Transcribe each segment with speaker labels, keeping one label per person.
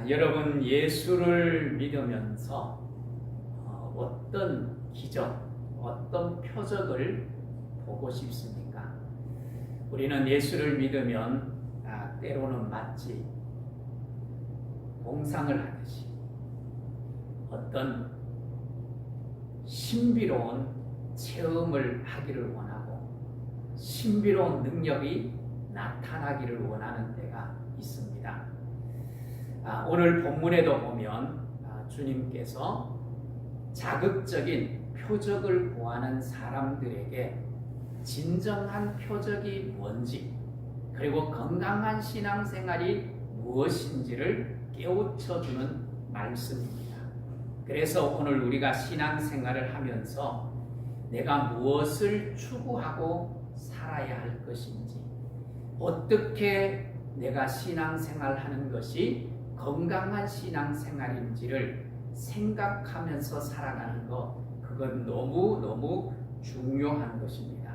Speaker 1: 여러분 예수를 믿으면서 어떤 기적, 어떤 표적을 보고 싶습니까? 우리는 예수를 믿으면 때로는 마치 공상을 하듯이 어떤 신비로운 체험을 하기를 원하고 신비로운 능력이 나타나기를 원하는 때가 있습니다. 오늘 본문에도 보면 주님께서 자극적인 표적을 구하는 사람들에게 진정한 표적이 뭔지, 그리고 건강한 신앙생활이 무엇인지를 깨우쳐주는 말씀입니다. 그래서 오늘 우리가 신앙생활을 하면서 내가 무엇을 추구하고 살아야 할 것인지, 어떻게 내가 신앙생활하는 것이 건강한 신앙생활인지를 생각하면서 살아가는 것, 그건 너무너무 중요한 것입니다.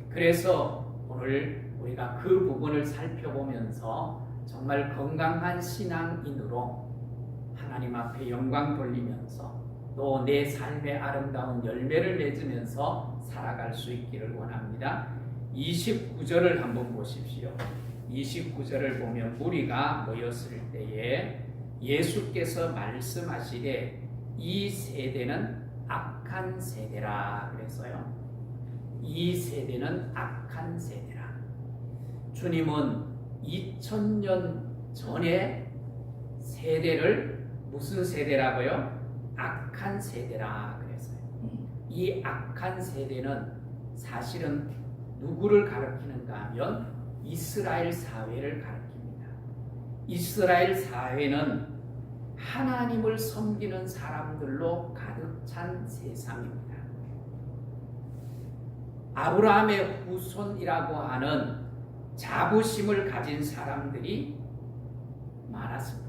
Speaker 1: 그래서 오늘 우리가 그 부분을 살펴보면서 정말 건강한 신앙인으로 하나님 앞에 영광 돌리면서 또 내 삶의 아름다운 열매를 맺으면서 살아갈 수 있기를 원합니다. 29절을 한번 보십시오. 29절을 보면 무리가 모였을 때에 예수께서 말씀하시되 이 세대는 악한 세대라 그랬어요. 이 세대는 악한 세대라. 주님은 2000년 전에 세대를 무슨 세대라고요? 악한 세대라 그랬어요. 이 악한 세대는 사실은 누구를 가리키는가 하면 이스라엘 사회를 가리킵니다. 이스라엘 사회는 하나님을 섬기는 사람들로 가득 찬 세상입니다. 아브라함의 후손이라고 하는 자부심을 가진 사람들이 많았습니다.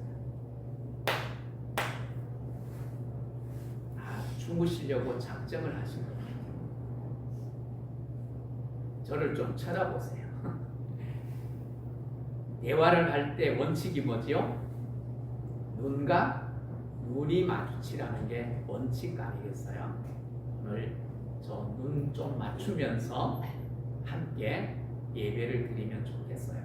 Speaker 1: 주무시려고 작정을 하신 겁니다. 저를 좀 쳐다보세요. 대화를 할 때 원칙이 뭐지요? 눈과 눈이 마주치라는 게 원칙 아니겠어요? 오늘 저 눈 좀 맞추면서 함께 예배를 드리면 좋겠어요.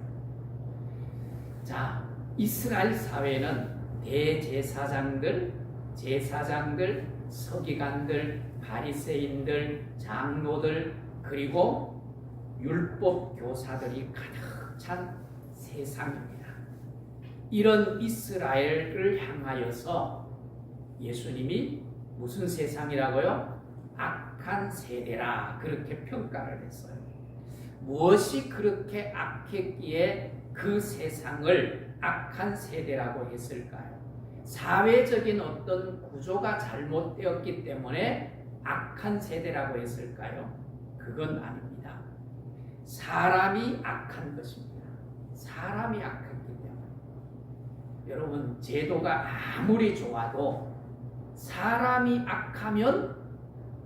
Speaker 1: 자, 이스라엘 사회는 대제사장들, 제사장들, 서기관들, 바리새인들, 장로들, 그리고 율법 교사들이 가득 찬 세상입니다. 이런 이스라엘을 향하여서 예수님이 무슨 세상이라고요? 악한 세대라 그렇게 평가를 했어요. 무엇이 그렇게 악했기에 그 세상을 악한 세대라고 했을까요? 사회적인 어떤 구조가 잘못되었기 때문에 악한 세대라고 했을까요? 그건 아닙니다. 사람이 악한 것입니다. 사람이 악했기 때문에. 여러분, 제도가 아무리 좋아도 사람이 악하면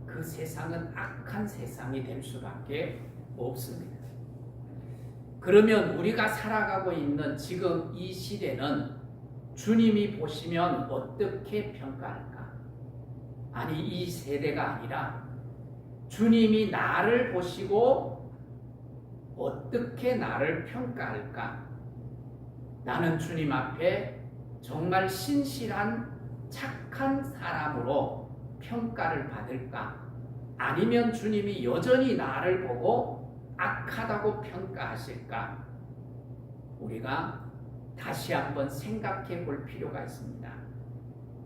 Speaker 1: 그 세상은 악한 세상이 될 수밖에 없습니다. 그러면 우리가 살아가고 있는 지금 이 시대는 주님이 보시면 어떻게 평가할까? 아니, 이 세대가 아니라 주님이 나를 보시고 어떻게 나를 평가할까? 나는 주님 앞에 정말 신실한 착한 사람으로 평가를 받을까? 아니면 주님이 여전히 나를 보고 악하다고 평가하실까? 우리가 다시 한번 생각해 볼 필요가 있습니다.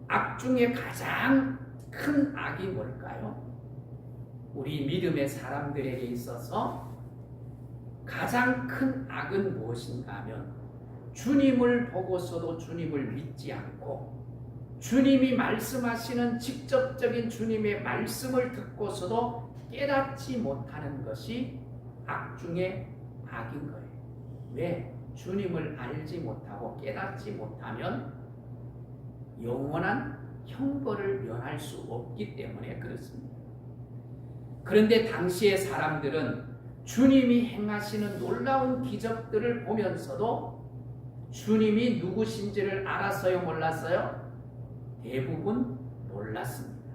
Speaker 1: 악 중에 가장 큰 악이 뭘까요? 우리 믿음의 사람들에게 있어서 가장 큰 악은 무엇인가 하면 주님을 보고서도 주님을 믿지 않고 주님이 말씀하시는 직접적인 주님의 말씀을 듣고서도 깨닫지 못하는 것이 악 중에 악인 거예요. 왜? 주님을 알지 못하고 깨닫지 못하면 영원한 형벌을 면할 수 없기 때문에 그렇습니다. 그런데 당시의 사람들은 주님이 행하시는 놀라운 기적들을 보면서도 주님이 누구신지를 알았어요? 몰랐어요? 대부분 몰랐습니다.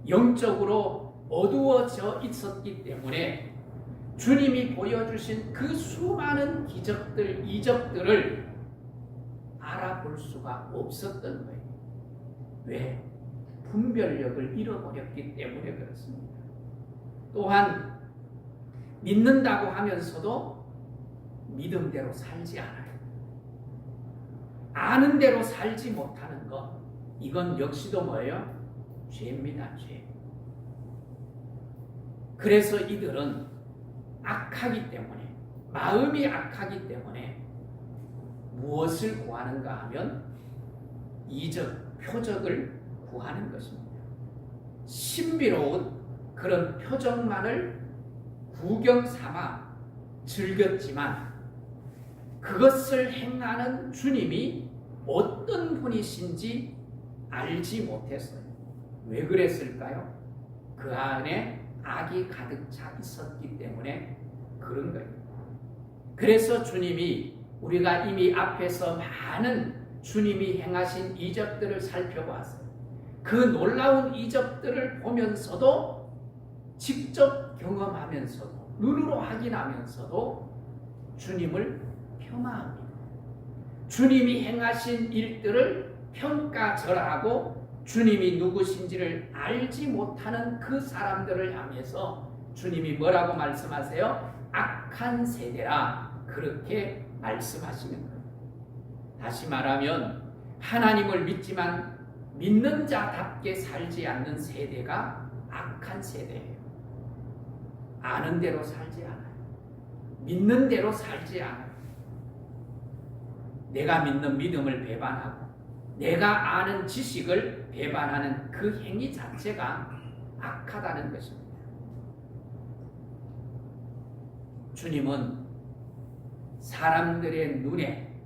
Speaker 1: 영적으로 어두워져 있었기 때문에 주님이 보여주신 그 수많은 기적들, 이적들을 알아볼 수가 없었던 거예요. 왜? 분별력을 잃어버렸기 때문에 그렇습니다. 또한 믿는다고 하면서도 믿음대로 살지 않아요. 아는 대로 살지 못하는 것, 이건 역시도 뭐예요? 죄입니다. 죄. 그래서 이들은 악하기 때문에, 마음이 악하기 때문에 무엇을 구하는가 하면 이적, 표적을 구하는 것입니다. 신비로운 그런 표적만을 구경 삼아 즐겼지만 그것을 행하는 주님이 어떤 분이신지 알지 못했어요. 왜 그랬을까요? 그 안에 악이 가득 차 있었기 때문에 그런 거예요. 그래서 주님이, 우리가 이미 앞에서 많은 주님이 행하신 이적들을 살펴봤어요. 그 놀라운 이적들을 보면서도, 직접 경험하면서도, 눈으로 확인하면서도 주님을 폄하합니다. 주님이 행하신 일들을 평가절하하고 주님이 누구신지를 알지 못하는 그 사람들을 향해서 주님이 뭐라고 말씀하세요? 악한 세대라, 그렇게 말씀하시는 거예요. 다시 말하면 하나님을 믿지만 믿는 자답게 살지 않는 세대가 악한 세대예요. 아는 대로 살지 않아요. 믿는 대로 살지 않아요. 내가 믿는 믿음을 배반하고 내가 아는 지식을 배반하는 그 행위 자체가 악하다는 것입니다. 주님은 사람들의 눈에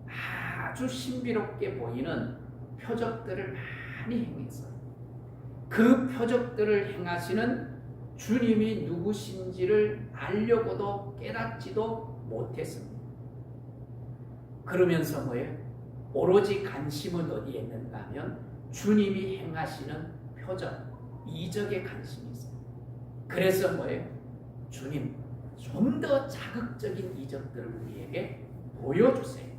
Speaker 1: 아주 신비롭게 보이는 표적들을 많이 행했어요. 그 표적들을 행하시는 주님이 누구신지를 알려고도 깨닫지도 못했습니다. 그러면서 뭐예요? 오로지 관심은 어디에 있는가 하면 주님이 행하시는 표적, 이적에 관심이 있어요. 그래서 뭐예요? 주님, 좀 더 자극적인 이적들을 우리에게 보여주세요.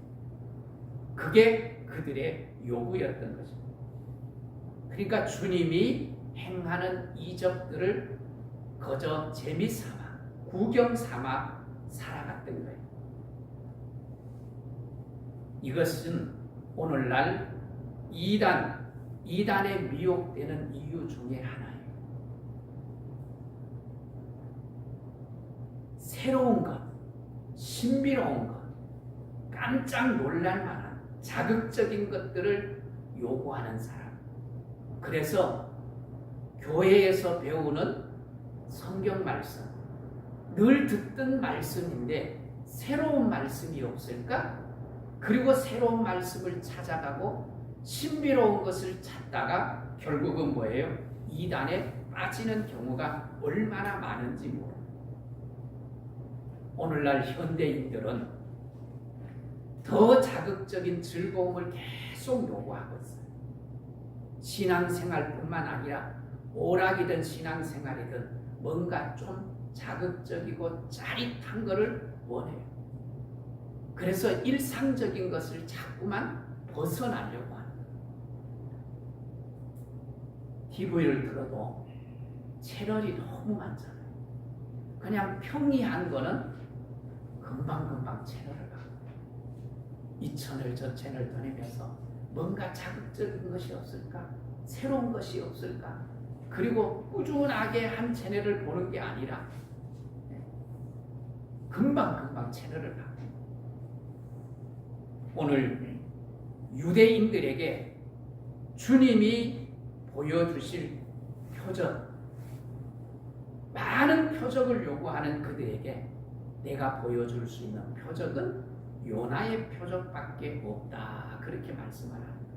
Speaker 1: 그게 그들의 요구였던 것입니다. 그러니까 주님이 행하는 이적들을 그저 재미삼아, 구경삼아 살아갔던 거예요. 이것은 오늘날 이단에 미혹되는 이유 중에 하나예요. 새로운 것, 신비로운 것, 깜짝 놀랄 만한 자극적인 것들을 요구하는 사람. 그래서 교회에서 배우는 성경 말씀, 늘 듣던 말씀인데 새로운 말씀이 없을까? 그리고 새로운 말씀을 찾아가고 신비로운 것을 찾다가 결국은 뭐예요? 이단에 빠지는 경우가 얼마나 많은지 모릅니다. 오늘날 현대인들은 더 자극적인 즐거움을 계속 요구하고 있어요. 신앙생활뿐만 아니라 오락이든 신앙생활이든 뭔가 좀 자극적이고 짜릿한 것을 원해요. 그래서 일상적인 것을 자꾸만 벗어나려고 하는 거예요. TV를 들어도 채널이 너무 많잖아요. 그냥 평이한 거는 금방금방 채널을 가고 이 채널 저 채널 다니면서 뭔가 자극적인 것이 없을까? 새로운 것이 없을까? 그리고 꾸준하게 한 채널을 보는 게 아니라 금방금방 채널을 가고, 오늘 유대인들에게 주님이 보여주실 표적, 많은 표적을 요구하는 그들에게 내가 보여줄 수 있는 표적은 요나의 표적밖에 없다, 그렇게 말씀을 합니다.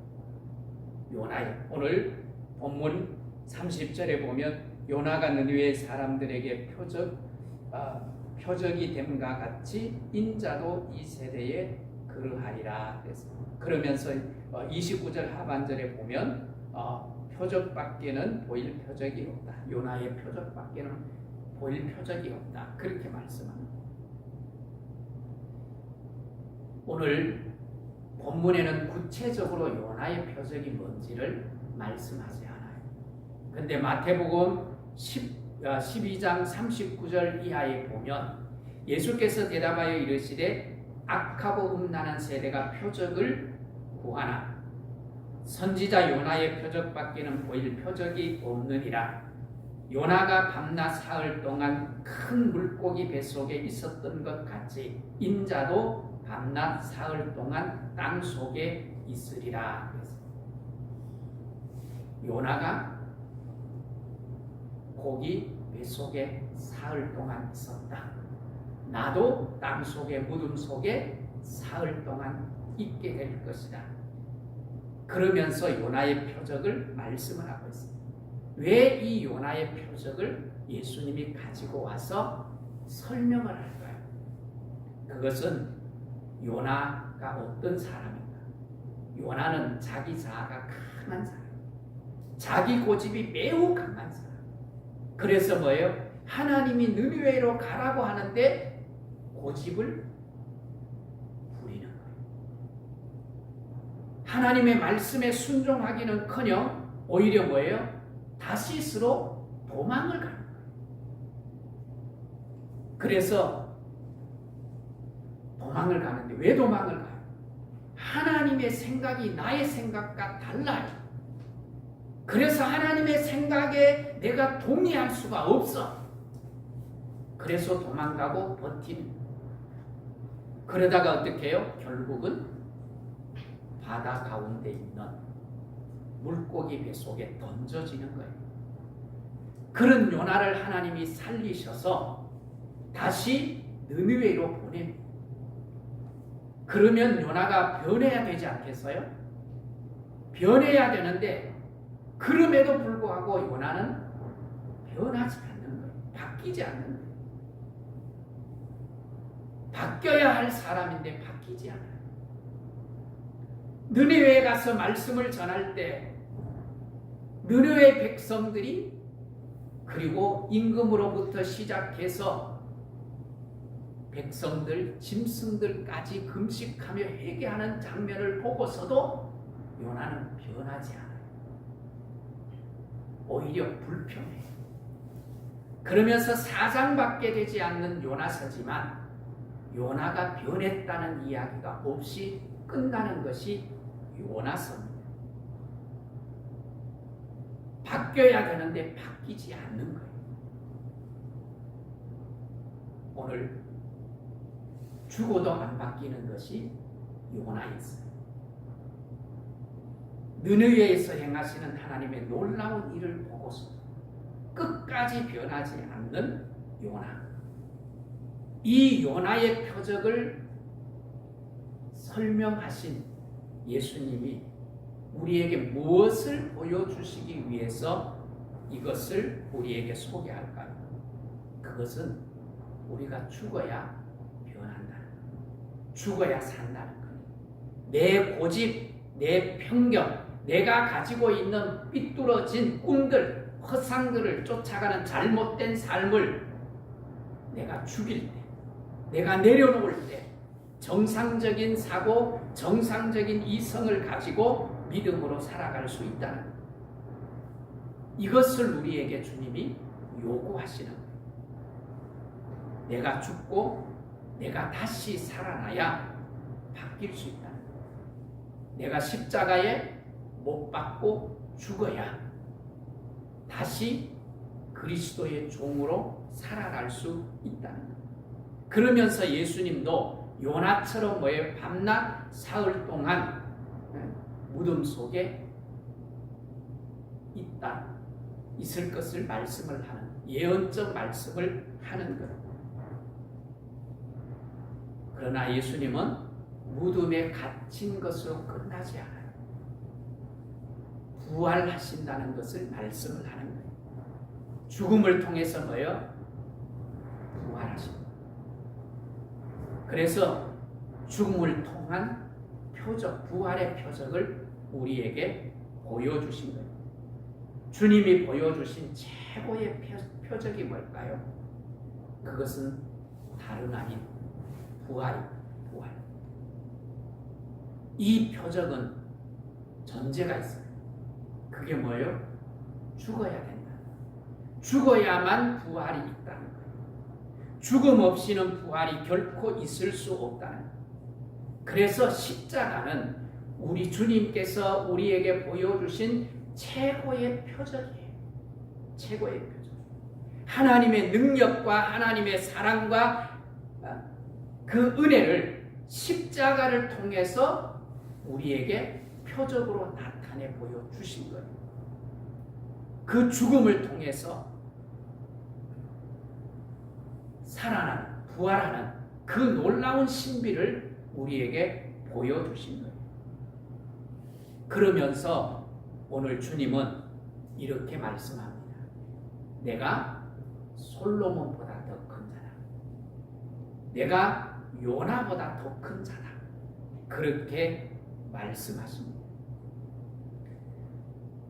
Speaker 1: 요나의, 오늘 본문 30절에 보면 요나가 느니웨 사람들에게 표적이 됨과 같이 인자도 이 세대에 그러하리라. 그러면서 29절 하반절에 보면 표적밖에는 보일 표적이 없다. 요나의 표적밖에는 보일 표적이 없다. 그렇게 말씀합니다. 오늘 본문에는 구체적으로 요나의 표적이 뭔지를 말씀하지 않아요. 근데 마태복음 12장 39절 이하에 보면 예수께서 대답하여 이르시되 악하고 음란한 세대가 표적을 구하나 선지자 요나의 표적밖에는 보일 표적이 없느니라. 요나가 밤낮 사흘 동안 큰 물고기 뱃속에 있었던 것 같이 인자도 밤낮 사흘 동안 땅 속에 있으리라. 요나가 고기 뱃속에 사흘 동안 있었다. 나도 땅 속에 무덤 속에 사흘 동안 있게 될 것이다. 그러면서 요나의 표적을 말씀을 하고 있습니다. 왜 이 요나의 표적을 예수님이 가지고 와서 설명을 할까요? 그것은 요나가 어떤 사람인가? 요나는 자기 자아가 강한 사람, 자기 고집이 매우 강한 사람. 그래서 뭐예요? 하나님이 느니웨로 가라고 하는데 고집을 부리는 거예요. 하나님의 말씀에 순종하기는커녕 오히려 뭐예요? 다시스로 도망을 가는 거예요. 그래서 도망을 가는데 왜 도망을 가요? 하나님의 생각이 나의 생각과 달라요. 그래서 하나님의 생각에 내가 동의할 수가 없어. 그래서 도망가고 버티는 거예요. 그러다가 어떻게 해요? 결국은 바다 가운데 있는 물고기 뱃속에 던져지는 거예요. 그런 요나를 하나님이 살리셔서 다시 느니웨로 보냅니다. 그러면 요나가 변해야 되지 않겠어요? 변해야 되는데 그럼에도 불구하고 요나는 변하지 않는 거예요. 바뀌지 않는 거예요. 바뀌어야 할 사람인데 바뀌지 않아요. 느니웨에 가서 말씀을 전할 때 느니웨 백성들이 그리고 임금으로부터 시작해서 백성들, 짐승들까지 금식하며 회개하는 장면을 보고서도 요나는 변하지 않아요. 오히려 불평해요. 그러면서 사장받게 되지 않는 요나서지만 요나가 변했다는 이야기가 없이 끝나는 것이 요나서입니다. 바뀌어야 되는데 바뀌지 않는 거예요. 오늘 죽어도 안 바뀌는 것이 요나였어요. 느니웨에서 행하시는 하나님의 놀라운 일을 보고서 끝까지 변하지 않는 요나. 이 요나의 표적을 설명하신 예수님이 우리에게 무엇을 보여주시기 위해서 이것을 우리에게 소개할까요? 그것은 우리가 죽어야 변한다는 것, 죽어야 산다는 것. 내 고집, 내 편견, 내가 가지고 있는 삐뚤어진 꿈들, 허상들을 쫓아가는 잘못된 삶을 내가 죽일 때, 내가 내려놓을 때 정상적인 사고, 정상적인 이성을 가지고 믿음으로 살아갈 수 있다는 것. 이것을 우리에게 주님이 요구하시는 거예요. 내가 죽고 내가 다시 살아나야 바뀔 수 있다는 거예요. 내가 십자가에 못 박고 죽어야 다시 그리스도의 종으로 살아갈 수 있다는 거예요. 그러면서 예수님도 요나처럼 뭐예요? 밤낮 사흘 동안 무덤 속에 있을 것을 말씀을 하는, 예언적 말씀을 하는 것. 그러나 예수님은 무덤에 갇힌 것으로 끝나지 않아요. 부활하신다는 것을 말씀을 하는 거예요. 죽음을 통해서 뭐예요? 부활하십니다. 그래서 죽음을 통한 표적, 부활의 표적을 우리에게 보여주신 거예요. 주님이 보여주신 최고의 표적이 뭘까요? 그것은 다름 아닌 부활입니다. 부활. 이 표적은 전제가 있어요. 그게 뭐예요? 죽어야 된다. 죽어야만 부활이 있다는 거예요. 죽음 없이는 부활이 결코 있을 수 없다는 거예요. 그래서 십자가는 우리 주님께서 우리에게 보여주신 최고의 표적이에요. 최고의 표적. 하나님의 능력과 하나님의 사랑과 그 은혜를 십자가를 통해서 우리에게 표적으로 나타내 보여주신 거예요. 그 죽음을 통해서 살아나는, 부활하는 그 놀라운 신비를 우리에게 보여주신 거예요. 그러면서 오늘 주님은 이렇게 말씀합니다. 내가 솔로몬보다 더 큰 자다. 내가 요나보다 더 큰 자다. 그렇게 말씀하십니다.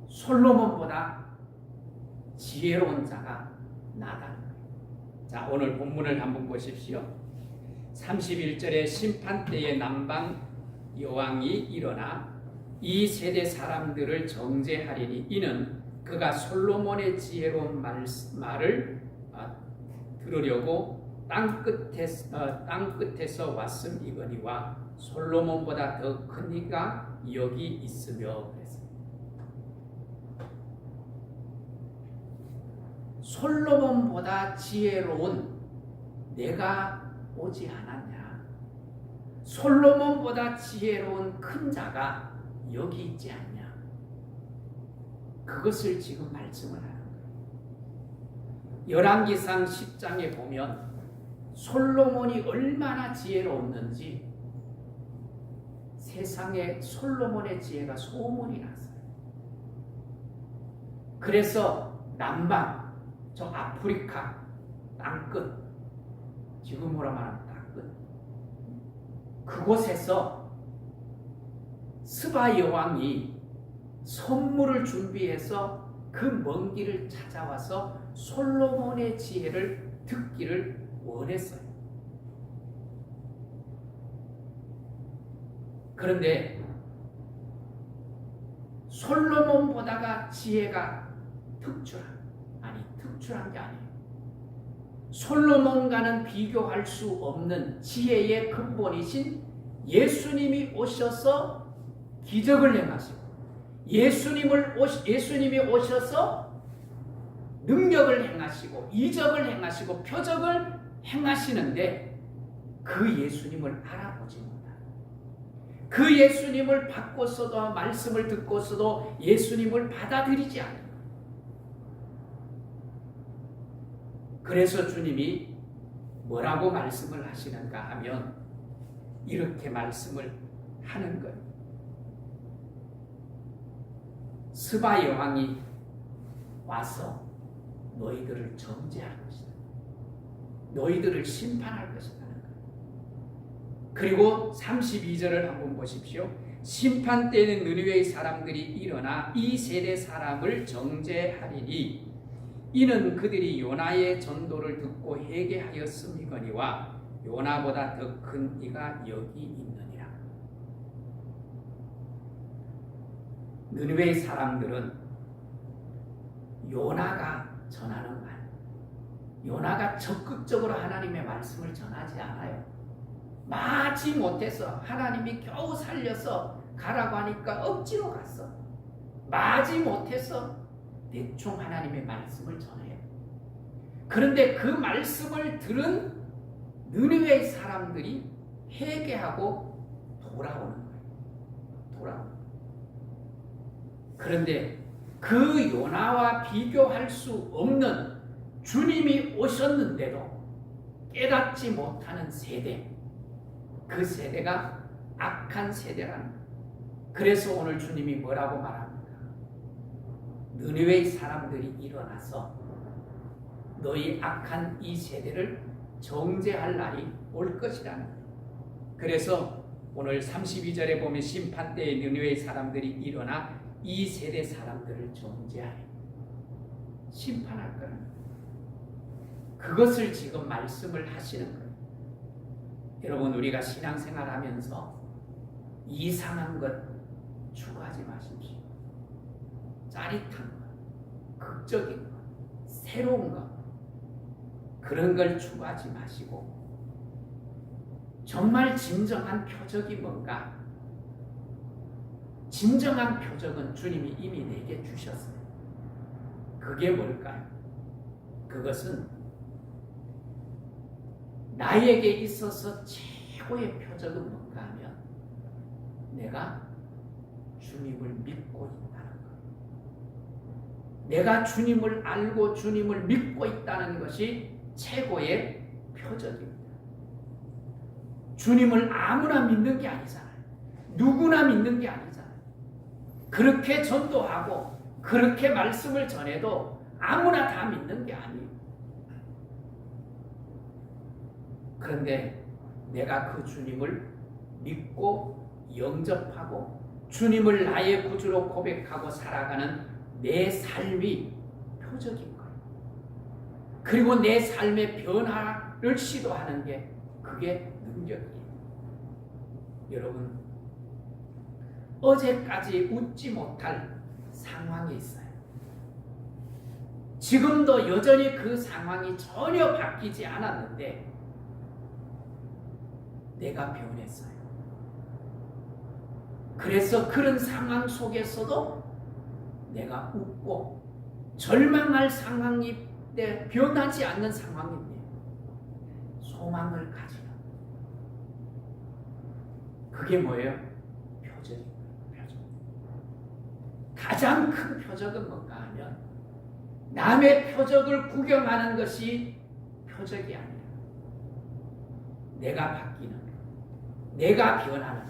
Speaker 1: 솔로몬보다 지혜로운 자가 나다. 자, 오늘 본문을 한번 보십시오. 31절에 심판 때에 남방 여왕이 일어나 이 세대 사람들을 정죄하리니 이는 그가 솔로몬의 지혜로운 말을 들으려고 땅 끝에서 왔음이거니와 솔로몬보다 더 큰 이가 여기 있으며 그랬습니다. 솔로몬보다 지혜로운 내가 오지 않았냐? 솔로몬보다 지혜로운 큰 자가 여기 있지 않냐? 그것을 지금 말씀을 하는 거예요. 열왕기상 10장에 보면 솔로몬이 얼마나 지혜로웠는지 세상에 솔로몬의 지혜가 소문이 났어요. 그래서 남방, 저 아프리카 땅끝, 지금으로 말하면 땅끝, 그곳에서 스바 여왕이 선물을 준비해서 그 먼 길을 찾아와서 솔로몬의 지혜를 듣기를 원했어요. 그런데 솔로몬보다가 지혜가 특출한 게 아니에요. 솔로몬과는 비교할 수 없는 지혜의 근본이신 예수님이 오셔서 기적을 행하시고 예수님이 오셔서 능력을 행하시고 이적을 행하시고 표적을 행하시는데 그 예수님을 알아보지 못해요. 그 예수님을 받고서도 말씀을 듣고서도 예수님을 받아들이지 않아요. 그래서 주님이 뭐라고 말씀을 하시는가 하면 이렇게 말씀을 하는 거예요. 스바 여왕이 와서 너희들을 정죄할 것이다. 너희들을 심판할 것이다. 그리고 32절을 한번 보십시오. 심판 때는 느니웨의 사람들이 일어나 이 세대 사람을 정죄하리니 이는 그들이 요나의 전도를 듣고 회개하였음이거니와 요나보다 더 큰 이가 여기 있느니라. 느니웨의 사람들은 요나가 전하는 말, 요나가 적극적으로 하나님의 말씀을 전하지 않아요. 마치 못해서 하나님이 겨우 살려서 가라고 하니까 억지로 갔어. 마지 못해서 대충 하나님의 말씀을 전해요. 그런데 그 말씀을 들은 느니웨의 사람들이 회개하고 돌아오는 거예요. 그런데 그 요나와 비교할 수 없는 주님이 오셨는데도 깨닫지 못하는 세대, 그 세대가 악한 세대라는 거예요. 그래서 오늘 주님이 뭐라고 말합니까? 느니웨의 사람들이 일어나서 너희 악한 이 세대를 정죄할 날이 올 것이라는 거예요. 그래서 오늘 32절에 보면 심판 때에 느느웨의 사람들이 일어나 이 세대 사람들을 정죄하리. 심판할 거는 그것을 지금 말씀을 하시는 거예요. 여러분, 우리가 신앙생활하면서 이상한 것 추구하지 마십시오. 짜릿한 것, 극적인 것, 새로운 것, 그런 걸 추구하지 마시고 정말 진정한 표적이 뭔가? 진정한 표적은 주님이 이미 내게 주셨어요. 그게 뭘까요? 그것은 나에게 있어서 최고의 표적은 뭔가 하면 내가 주님을 믿고 있다는 것. 내가 주님을 알고 주님을 믿고 있다는 것이 최고의 표적입니다. 주님을 아무나 믿는 게 아니잖아요. 누구나 믿는 게 아니잖아요. 그렇게 전도하고 그렇게 말씀을 전해도 아무나 다 믿는 게 아니에요. 그런데 내가 그 주님을 믿고 영접하고 주님을 나의 구주로 고백하고 살아가는 내 삶이 표적인 거예요. 그리고 내 삶의 변화를 시도하는 게 그게 능력이에요. 여러분, 어제까지 웃지 못할 상황이 있어요. 지금도 여전히 그 상황이 전혀 바뀌지 않았는데 내가 변했어요. 그래서 그런 상황 속에서도 내가 웃고 절망할 상황이 변하지 않는 상황인데 소망을 가지는 그게 뭐예요? 표적입니다. 표적. 가장 큰 표적은 뭔가 하면 남의 표적을 구경하는 것이 표적이 아니라 내가 바뀌는, 내가 변하는,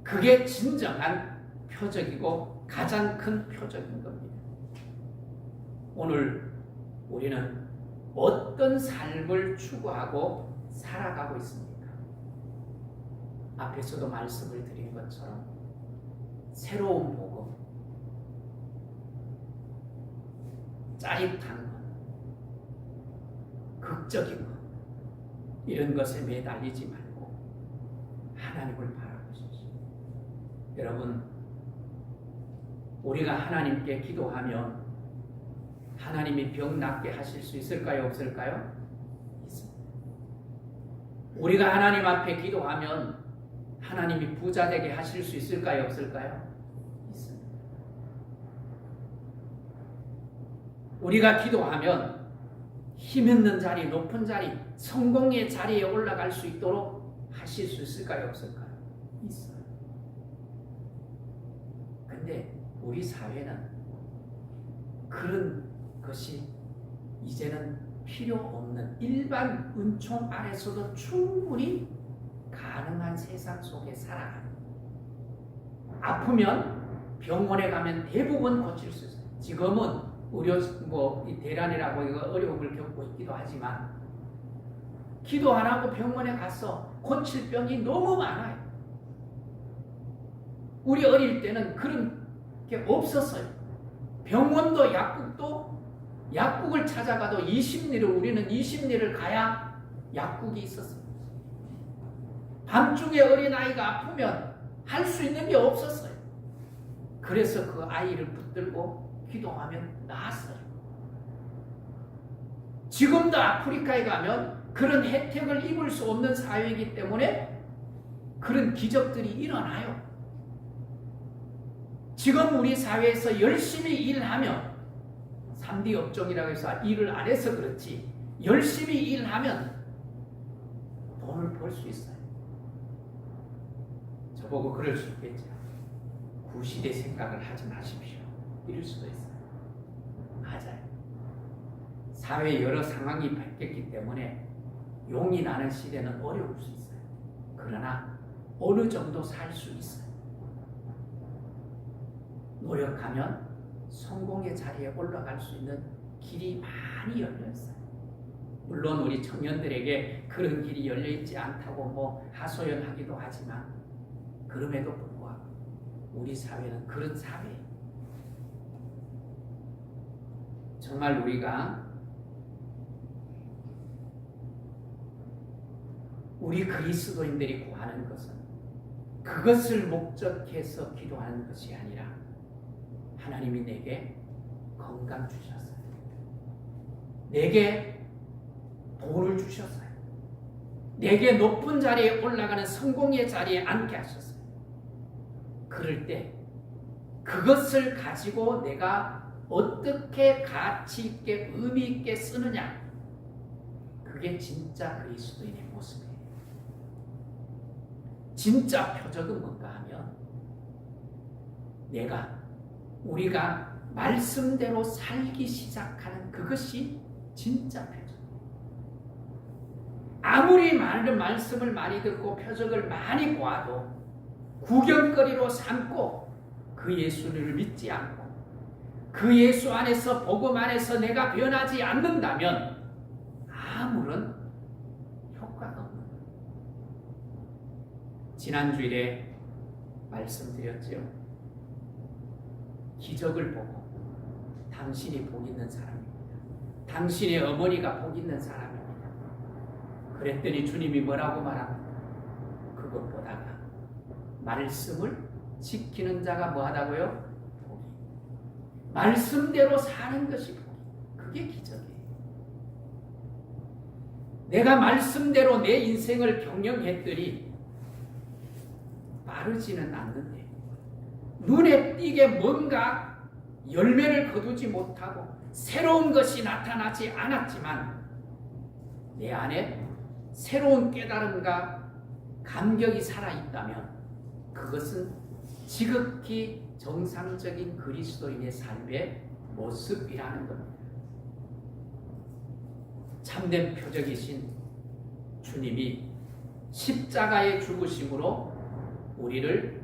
Speaker 1: 그게 진정한 표적이고 가장 큰 표적인 겁니다. 오늘 우리는 어떤 삶을 추구하고 살아가고 있습니까? 앞에서도 말씀을 드린 것처럼 새로운 복음, 짜릿한 것, 극적인 것, 이런 것에 매달리지 말고 하나님을 바라보십시오. 여러분, 우리가 하나님께 기도하면 하나님이 병 낫게 하실 수 있을까요? 없을까요? 있습니다. 우리가 하나님 앞에 기도하면 하나님이 부자 되게 하실 수 있을까요? 없을까요? 있습니다. 우리가 기도하면 힘 있는 자리, 높은 자리, 성공의 자리에 올라갈 수 있도록 하실 수 있을까요? 없을까요? 있어요. 근데 우리 사회는 그런 것이 이제는 필요 없는 일반 은총 아래서도 충분히 가능한 세상 속에 살아가는, 아프면 병원에 가면 대부분 고칠 수 있어요. 지금은 의료 대란이라고 이거 어려움을 겪고 있기도 하지만 기도 안 하고 병원에 가서 고칠 병이 너무 많아요. 우리 어릴 때는 그런 게 없었어요. 병원도 약국을 찾아가도 20리를 우리는 20리를 가야 약국이 있었어요. 밤중에 어린아이가 아프면 할 수 있는 게 없었어요. 그래서 그 아이를 붙들고 기도하면 나았어요. 지금도 아프리카에 가면 그런 혜택을 입을 수 없는 사회이기 때문에 그런 기적들이 일어나요. 지금 우리 사회에서 열심히 일하면 3D 업종이라고 해서 일을 안 해서 그렇지 열심히 일하면 돈을 벌 수 있어요. 저보고 그럴 수 있겠죠. 구시대 생각을 하지 마십시오. 이럴 수도 있어요. 맞아요. 사회에 여러 상황이 바뀌었기 때문에 용이 나는 시대는 어려울 수 있어요. 그러나 어느 정도 살 수 있어요. 노력하면 성공의 자리에 올라갈 수 있는 길이 많이 열려 있어요. 물론 우리 청년들에게 그런 길이 열려있지 않다고 뭐 하소연하기도 하지만 그럼에도 불구하고 우리 사회는 그런 사회예요. 정말 우리 그리스도인들이 구하는 것은 그것을 목적해서 기도하는 것이 아니라 하나님이 내게 건강 주셨어요. 내게 돈을 주셨어요. 내게 높은 자리에 올라가는 성공의 자리에 앉게 하셨어요. 그럴 때 그것을 가지고 내가 어떻게 가치 있게 의미 있게 쓰느냐, 그게 진짜 그리스도인의 모습이에요. 진짜 표적은 뭔가 하면 우리가 말씀대로 살기 시작하는 그것이 진짜 표적. 아무리 많은 말씀을 많이 듣고 표적을 많이 보아도 구경거리로 삼고 그 예수를 믿지 않고 그 예수 안에서 복음 안에서 내가 변하지 않는다면 아무런 효과가 없는 거예요. 지난주일에 말씀드렸죠. 기적을 보고 당신이 복 있는 사람입니다. 당신의 어머니가 복 있는 사람입니다. 그랬더니 주님이 뭐라고 말합니까? 그것보다가 말씀을 지키는 자가 뭐하다고요? 복이. 말씀대로 사는 것이 복이. 그게 기적이에요. 내가 말씀대로 내 인생을 경영했더니 빠르지는 않는데 눈에 띄게 뭔가 열매를 거두지 못하고 새로운 것이 나타나지 않았지만 내 안에 새로운 깨달음과 감격이 살아있다면 그것은 지극히 정상적인 그리스도인의 삶의 모습이라는 겁니다. 참된 표적이신 주님이 십자가의 죽으심으로 우리의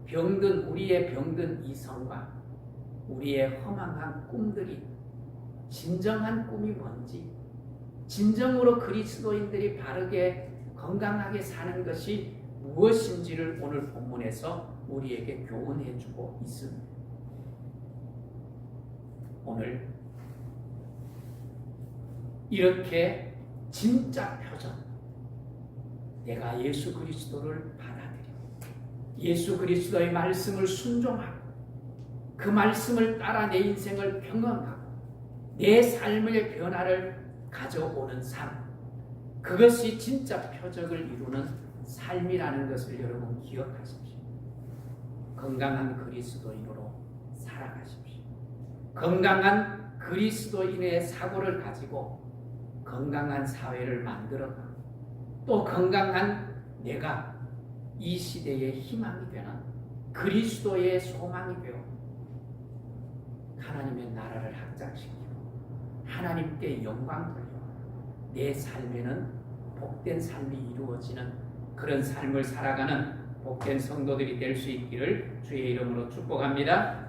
Speaker 1: 병든 이성과 우리의 허망한 꿈들이 진정한 꿈이 뭔지, 진정으로 그리스도인들이 바르게 건강하게 사는 것이 무엇인지를 오늘 본문에서 우리에게 교훈해 주고 있습니다. 오늘 이렇게 진짜 표적, 내가 예수 그리스도를 받아들이고 예수 그리스도의 말씀을 순종하고 그 말씀을 따라 내 인생을 경험하고 내 삶의 변화를 가져오는 삶, 그것이 진짜 표적을 이루는 삶이라는 것을 여러분 기억하십시오. 건강한 그리스도인으로 살아가십시오. 건강한 그리스도인의 사고를 가지고 건강한 사회를 만들어가고 또 건강한 내가 이 시대의 희망이 되는 그리스도의 소망이 되어 하나님의 나라를 확장시키고 하나님께 영광 돌려 내 삶에는 복된 삶이 이루어지는 그런 삶을 살아가는 복된 성도들이 될 수 있기를 주의 이름으로 축복합니다.